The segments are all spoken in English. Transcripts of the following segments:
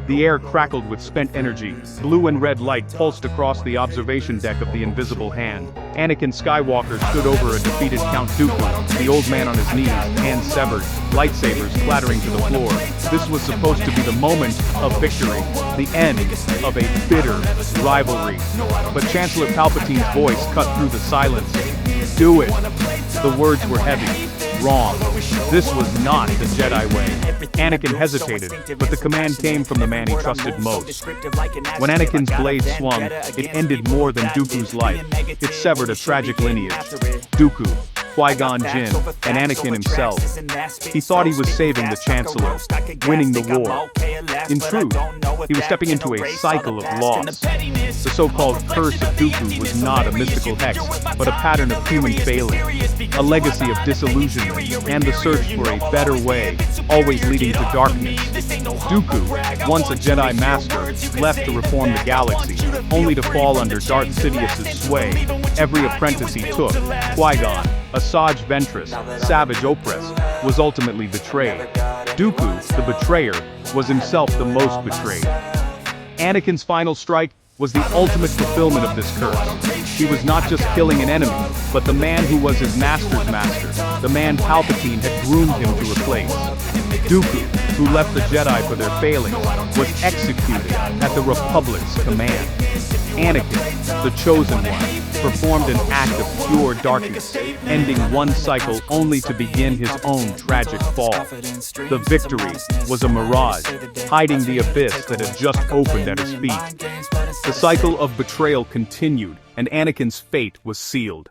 The air crackled with spent energy, blue and red light pulsed across the observation deck of the invisible hand. Anakin Skywalker stood over a defeated Count Dooku, the old man on his knees, hands severed, lightsabers clattering to the floor. This was supposed to be the moment of victory, the end of a bitter rivalry. But Chancellor Palpatine's voice cut through the silence. "Do it." The words were heavy. Wrong. This was not the Jedi way. Anakin hesitated, but the command came from the man he trusted most. When Anakin's blade swung, it ended more than Dooku's life. It severed a tragic lineage. Dooku, Qui-Gon Jinn, and Anakin himself. He thought he was saving the Chancellor, winning the war. In truth, he was stepping into a cycle of loss. The so-called curse of Dooku was not a mystical hex, but a pattern of human failing, a legacy of disillusionment, and the search for a better way, always leading to darkness. Dooku, once a Jedi Master, left to reform the galaxy, only to fall under Darth Sidious's sway. Every apprentice he took, Qui-Gon, a sage ventress, savage opress, was ultimately betrayed. Dooku, the betrayer, was himself the most betrayed. Anakin's final strike was the ultimate fulfillment of this curse. He was not just killing an enemy, but the man who was his master's master, the man Palpatine had groomed him to replace. Dooku, who left the Jedi for their failings, was executed at the Republic's command. Anakin, the chosen one, performed an act of pure darkness, ending one cycle only to begin his own tragic fall. The victory was a mirage, hiding the abyss that had just opened at his feet. The cycle of betrayal continued, and Anakin's fate was sealed.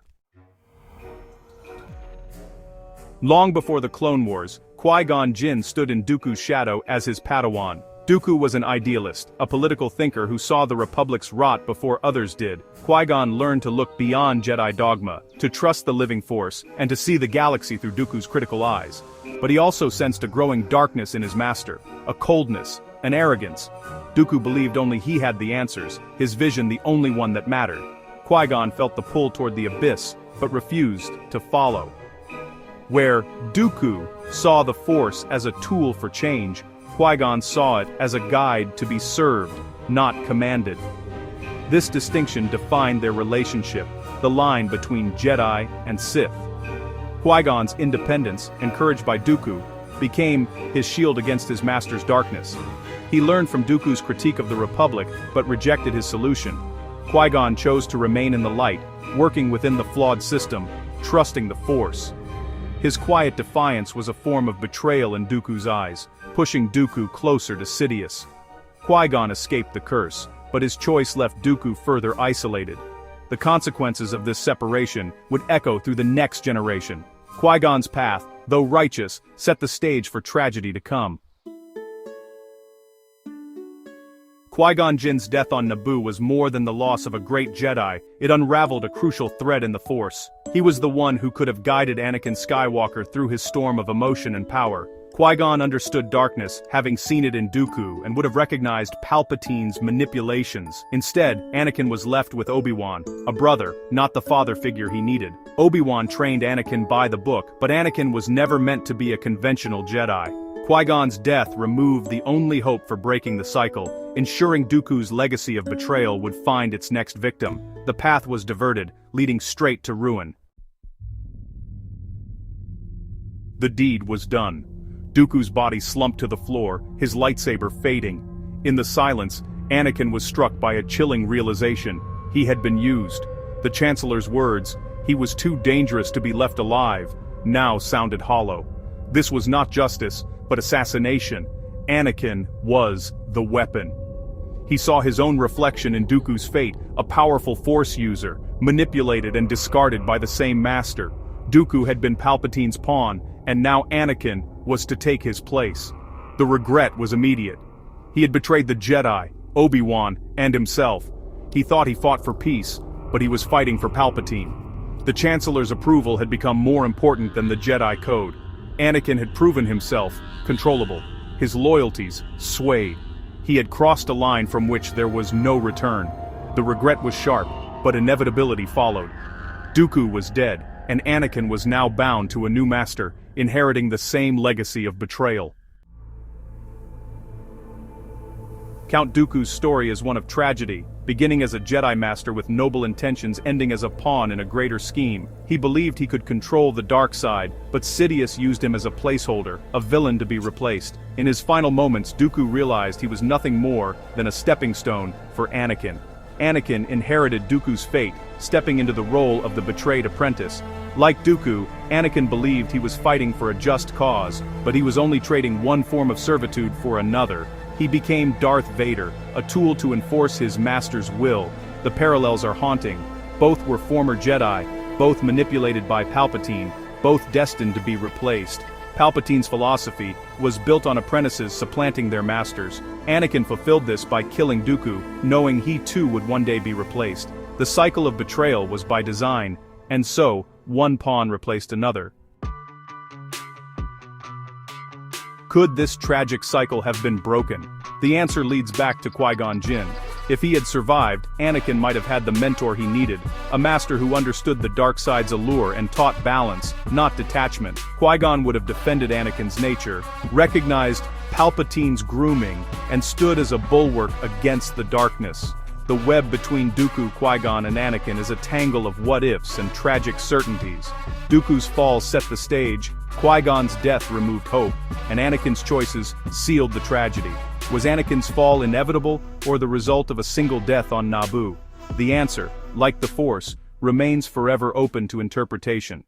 Long before the Clone Wars, Qui-Gon Jinn stood in Dooku's shadow as his Padawan. Dooku was an idealist, a political thinker who saw the Republic's rot before others did. Qui-Gon learned to look beyond Jedi dogma, to trust the living force, and to see the galaxy through Dooku's critical eyes. But he also sensed a growing darkness in his master, a coldness, an arrogance. Dooku believed only he had the answers, his vision the only one that mattered. Qui-Gon felt the pull toward the abyss, but refused to follow. Where Dooku saw the Force as a tool for change, Qui-Gon saw it as a guide to be served, not commanded. This distinction defined their relationship, the line between Jedi and Sith. Qui-Gon's independence, encouraged by Dooku, became his shield against his master's darkness. He learned from Dooku's critique of the Republic, but rejected his solution. Qui-Gon chose to remain in the light, working within the flawed system, trusting the Force. His quiet defiance was a form of betrayal in Dooku's eyes, pushing Dooku closer to Sidious. Qui-Gon escaped the curse, but his choice left Dooku further isolated. The consequences of this separation would echo through the next generation. Qui-Gon's path, though righteous, set the stage for tragedy to come. Qui-Gon Jinn's death on Naboo was more than the loss of a great Jedi, it unraveled a crucial thread in the Force. He was the one who could have guided Anakin Skywalker through his storm of emotion and power. Qui-Gon understood darkness, having seen it in Dooku, and would have recognized Palpatine's manipulations. Instead, Anakin was left with Obi-Wan, a brother, not the father figure he needed. Obi-Wan trained Anakin by the book, but Anakin was never meant to be a conventional Jedi. Qui-Gon's death removed the only hope for breaking the cycle, ensuring Dooku's legacy of betrayal would find its next victim. The path was diverted, leading straight to ruin. The deed was done. Dooku's body slumped to the floor, his lightsaber fading. In the silence, Anakin was struck by a chilling realization. He had been used. The Chancellor's words, "He was too dangerous to be left alive," now sounded hollow. This was not justice, but assassination. Anakin was the weapon. He saw his own reflection in Dooku's fate, a powerful Force user, manipulated and discarded by the same master. Dooku had been Palpatine's pawn, and now Anakin was to take his place. The regret was immediate. He had betrayed the Jedi, Obi-Wan, and himself. He thought he fought for peace, but he was fighting for Palpatine. The Chancellor's approval had become more important than the Jedi Code. Anakin had proven himself controllable. His loyalties swayed. He had crossed a line from which there was no return. The regret was sharp, but inevitability followed. Dooku was dead, and Anakin was now bound to a new master, inheriting the same legacy of betrayal. Count Dooku's story is one of tragedy, beginning as a Jedi Master with noble intentions ending as a pawn in a greater scheme. He believed he could control the dark side, but Sidious used him as a placeholder, a villain to be replaced. In his final moments, Dooku realized he was nothing more than a stepping stone for Anakin. Anakin inherited Dooku's fate, stepping into the role of the betrayed apprentice. Like Dooku, Anakin believed he was fighting for a just cause, but he was only trading one form of servitude for another. He became Darth Vader, a tool to enforce his master's will. The parallels are haunting. Both were former Jedi, both manipulated by Palpatine, both destined to be replaced. Palpatine's philosophy was built on apprentices supplanting their masters. Anakin fulfilled this by killing Dooku, knowing he too would one day be replaced. The cycle of betrayal was by design, and so, one pawn replaced another. Could this tragic cycle have been broken? The answer leads back to Qui-Gon Jinn. If he had survived, Anakin might have had the mentor he needed, a master who understood the dark side's allure and taught balance, not detachment. Qui-Gon would have defended Anakin's nature, recognized Palpatine's grooming, and stood as a bulwark against the darkness. The web between Dooku, Qui-Gon, and Anakin is a tangle of what-ifs and tragic certainties. Dooku's fall set the stage, Qui-Gon's death removed hope, and Anakin's choices sealed the tragedy. Was Anakin's fall inevitable, or the result of a single death on Naboo? The answer, like the Force, remains forever open to interpretation.